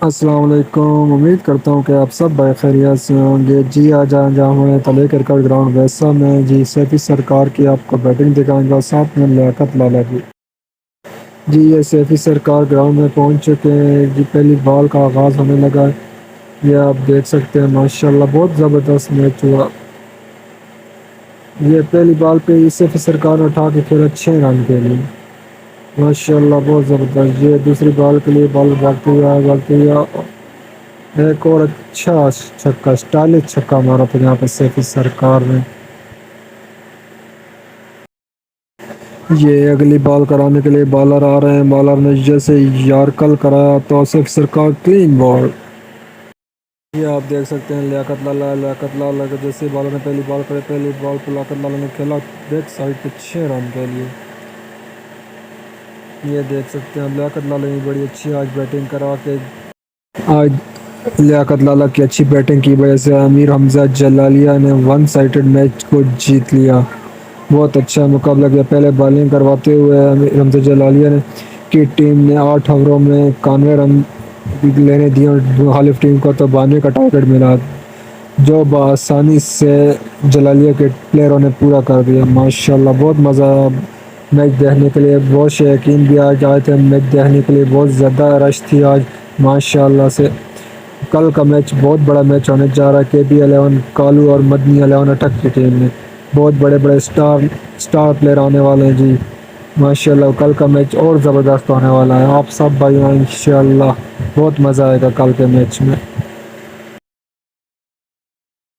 السلام علیکم، امید کرتا ہوں کہ آپ سب بخیریت سے ہوں گے جی۔ آج ہمیں تلے کرکٹ گراؤنڈ ویسا میں جی سیفی سرکار کی آپ کو بیٹنگ دکھائیں گا، ساتھ میں لیاقت لالا کی جی۔ یہ سیفی سرکار گراؤنڈ میں پہنچ چکے ہیں جی، پہلی بال کا آغاز ہونے لگا ہے، یہ آپ دیکھ سکتے ہیں ماشاءاللہ بہت زبردست میچ ہوا۔ یہ پہلی بال پہ ہی سیفی سرکار نے اٹھا کے پھر اچھے رن کے لیے ماشاءاللہ بہت زبردست۔ یہ دوسری بال کے لیے بال بھاگتے ہوئے ایک اور اچھا چھکا، اسٹائلش چھکا مارا تھا یہاں پہ سیفی سرکار نے۔ یہ اگلی بال کرانے کے لیے بالر آ رہے ہیں، بالر نے جیسے یارکل کرایا تو سیفی سرکار کلین بال۔ یہ آپ دیکھ سکتے ہیں لیاقت لالا کا جیسے بالر نے پہلی بال کرے، پہلی بال کو لیاقت لالا نے کھیلا بیک سائڈ پہ 6 رن کے لیے۔ یہ دیکھ سکتے ہیں لیاقت لالا نے بڑی اچھی آج بیٹنگ کرا کے، آج لیاقت لالا کی اچھی بیٹنگ کی وجہ سے امیر حمزہ جلالیہ نے 1 سائیڈڈ میچ کو جیت لیا۔ بہت اچھا مقابلہ کیا، پہلے بالنگ کرواتے ہوئے امیر حمزہ جلالیہ نے کی ٹیم نے 8 اووروں میں 91 رن لینے دیے اور مخالف ٹیم کو تو 92 کا ٹارگٹ ملا، جو بآسانی سے جلالیہ کے پلیئروں نے پورا کر دیا۔ ماشاءاللہ بہت مزہ آیا میچ دیکھنے کے لیے، بہت شائقین بھی آج آئے تھے میچ دیکھنے کے لیے، بہت زیادہ رش تھی آج ماشاءاللہ سے۔ کل کا میچ بہت بڑا میچ ہونے جا رہا ہے، KB11 کالو اور مدنی 11 اٹک کی ٹیم میں بہت بڑے بڑے اسٹار پلیئر آنے والے ہیں جی ماشاءاللہ۔ کل کا میچ اور زبردست ہونے والا ہے، آپ سب بھائی انشاءاللہ بہت مزہ آئے گا کل کے میچ میں۔